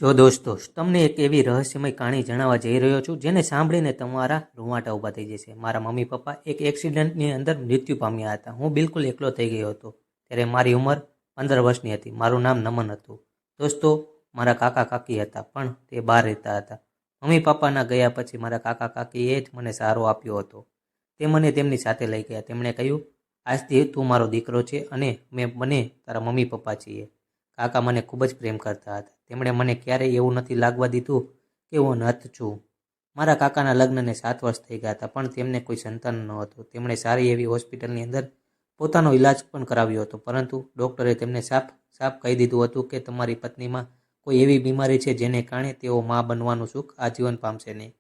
જો દોસ્તો, તમને એક એવી રહસ્યમય કહાણી જણાવવા જઈ રહ્યો છું જેને સાંભળીને તમારા રૂંવાટા ઊભા થઈ જશે। મારા મમ્મી પપ્પા એક એક્સિડન્ટની અંદર મૃત્યુ પામ્યા હતા। હું બિલકુલ એકલો થઈ ગયો હતો। ત્યારે મારી ઉંમર 15 વર્ષની હતી। મારું નામ નમન હતું। દોસ્તો, મારા કાકા કાકી હતા, પણ તે બહાર રહેતા હતા। મમ્મી પપ્પાના ગયા પછી મારા કાકા કાકીએ જ મને સહારો આપ્યો હતો। તે મને તેમની સાથે લઈ ગયા। તેમણે કહ્યું, આજથી તું મારો દીકરો છે અને મેં બંને તારા મમ્મી પપ્પા છીએ। કાકા મને ખૂબ જ પ્રેમ કરતા હતા। તેમણે મને ક્યારેય એવું નથી લાગવા દીધું કે હું અનાથ છું। મારા કાકાના લગ્નને 7 વર્ષ થઈ ગયા હતા, પણ તેમને કોઈ સંતાન ન હતું। તેમણે સારી એવી હોસ્પિટલની અંદર પોતાનો ઈલાજ પણ કરાવ્યો હતો, પરંતુ ડૉક્ટરે તેમને સાફ કહી દીધું હતું કે તમારી પત્નીમાં કોઈ એવી બીમારી છે જેને કારણે તેઓ મા બનવાનું સુખ આજીવન પામશે નહીં।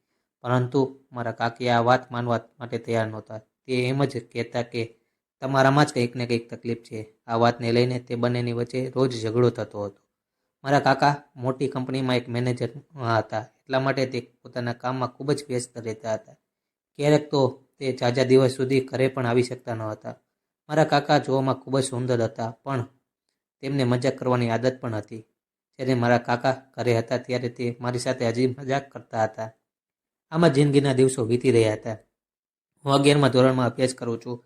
પરંતુ મારા કાકી આ વાત માનવા માટે તૈયાર નહોતા। તે એમ જ કહેતા કે તમારામાં જ કંઈક ને કંઈક તકલીફ છે। આ વાતને લઈને તે બંનેની વચ્ચે રોજ ઝઘડો થતો હતો। મારા કાકા મોટી કંપનીમાં એક મેનેજર હતા, એટલા માટે તે પોતાના કામમાં ખૂબ જ વ્યસ્ત રહેતા હતા। ક્યારેક તો તે ઝાઝા દિવસ સુધી ઘરે પણ આવી શકતા ન હતા। મારા કાકા જોવામાં ખૂબ જ સુંદર હતા, પણ તેમને મજાક કરવાની આદત પણ હતી। જ્યારે મારા કાકા ઘરે હતા ત્યારે તે મારી સાથે હજી મજાક કરતા હતા। આમાં જિંદગીના દિવસો વીતી રહ્યા હતા। હું 11મા ધોરણમાં અભ્યાસ કરું છું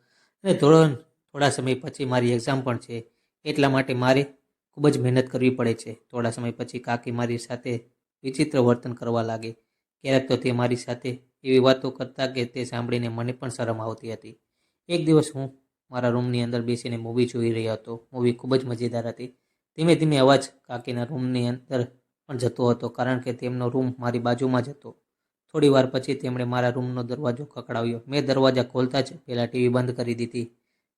અને થોડા સમય પછી મારી એક્ઝામ પણ છે, એટલા માટે મારે ખૂબ જ મહેનત કરવી પડે છે। થોડા સમય પછી કાકી મારી સાથે વિચિત્ર વર્તન કરવા લાગે। ક્યારેક તો તે મારી સાથે એવી વાતો કરતા કે તે સાંભળીને મને પણ શરમ આવતી હતી। એક દિવસ હું મારા રૂમની અંદર બેસીને મૂવી જોઈ રહ્યો હતો। મૂવી ખૂબ જ મજેદાર હતી। ધીમે ધીમે અવાજ કાકીના રૂમની અંદર પણ જતો હતો, કારણ કે તેમનો રૂમ મારી બાજુમાં જ હતો। થોડી વાર પછી તેમણે મારા રૂમનો દરવાજો ખખડાવ્યો। મેં દરવાજા ખોલતા જ પહેલાં ટીવી બંધ કરી દીધી।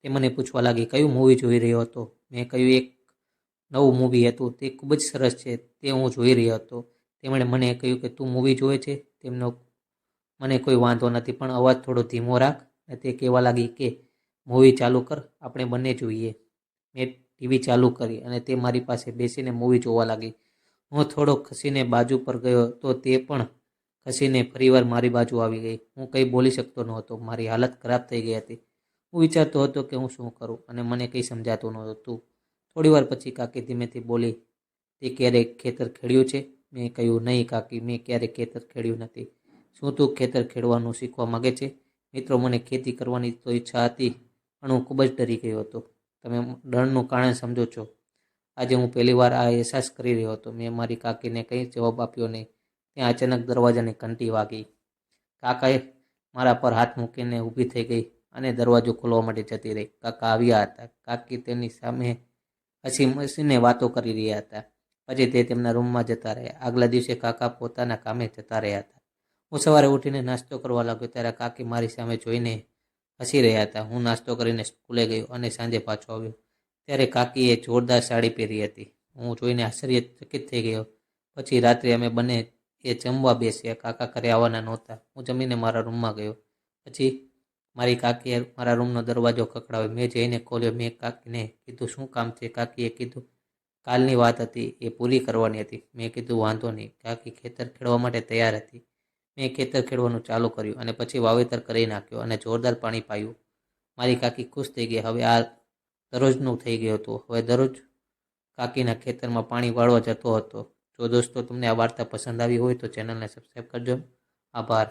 તે મને પૂછવા લાગી, કયું મૂવી જોઈ રહ્યો હતો? મેં કહ્યું, એક નવું મૂવી હતું, તે ખૂબ જ સરસ છે, તે હું જોઈ રહ્યો હતો। તેમણે મને કહ્યું કે તું મૂવી જોવે છે? તેમનો મને કોઈ વાંધો નથી, પણ અવાજ થોડો ધીમો રાખ। અને તે કહેવા લાગી કે મૂવી ચાલુ કર, આપણે બંને જોઈએ। મેં ટીવી ચાલુ કરી અને તે મારી પાસે બેસીને મૂવી જોવા લાગી। હું થોડો ખસીને બાજુ પર ગયો તો તે પણ ખસીને ફરીવાર મારી બાજુ આવી ગઈ। હું કંઈ બોલી શકતો નહોતો। મારી હાલત ખરાબ થઈ ગઈ હતી। હું વિચારતો હતો કે હું શું કરું, અને મને કંઈ સમજાતું નહોતું। થોડી વાર પછી કાકી ધીમેથી બોલી, તે ક્યારેક ખેતર ખેડ્યું છે? મેં કહ્યું, નહીં કાકી, મેં ક્યારેય ખેતર ખેડ્યું નથી। શું તું ખેતર ખેડવાનું શીખવા માંગે છે? મિત્રો, મને ખેતી કરવાની તો ઈચ્છા હતી, પણ હું ખૂબ જ ડરી ગયો હતો। તમે ડરનું કારણ સમજો છો? આજે હું પહેલીવાર આ અહેસાસ કરી રહ્યો હતો। મેં મારી કાકીને કંઈ જવાબ આપ્યો નહીં। ત્યાં અચાનક દરવાજાની ઘંટી વાગી। કાકાએ મારા પર હાથ મૂકીને ઊભી થઈ ગઈ અને દરવાજો ખોલવા માટે જતી રહી। કાકા આવ્યા હતા। કાકી તેની સામે હસીને વાતો કરી રહ્યા હતા। પછી તે તેમના રૂમમાં જતા રહ્યા। આગલા દિવસે કાકા પોતાના કામે જતા રહ્યા હતા। હું સવારે ઉઠીને નાસ્તો કરવા લાગ્યો ત્યારે કાકી મારી સામે જોઈને હસી રહ્યા હતા। હું નાસ્તો કરીને સ્કૂલે ગયો અને સાંજે પાછો આવ્યો ત્યારે કાકીએ જોરદાર સાડી પહેરી હતી। હું જોઈને આશ્ચર્યચકિત થઈ ગયો। પછી રાત્રે અમે બંને જમવા બેસ્યા। કાકા ઘરે આવવાના નહોતા। હું જમીને મારા રૂમમાં ગયો। પછી મારી કાકીએ મારા રૂમનો દરવાજો ખખડાવ્યો। મેં જઈને ખોલ્યો। મેં કાકીને કીધું, શું કામ છે? કાકીએ કીધું, કાલની વાત હતી, એ પૂરી કરવાની હતી। મેં કીધું, વાંધો નહીં। કાકી ખેતર ખેડવા માટે તૈયાર હતી। મેં ખેતર ખેડવાનું ચાલુ કર્યું અને પછી વાવેતર કરી નાખ્યો અને જોરદાર પાણી પાયું। મારી કાકી ખુશ થઈ ગઈ। હવે આ દરરોજનું થઈ ગયું હતું। હવે દરરોજ કાકીના ખેતરમાં પાણી વાળવા જતો હતો। જો દોસ્તો, તમને આ વાર્તા પસંદ આવી હોય તો ચેનલને સબસ્ક્રાઈબ કરજો। આભાર।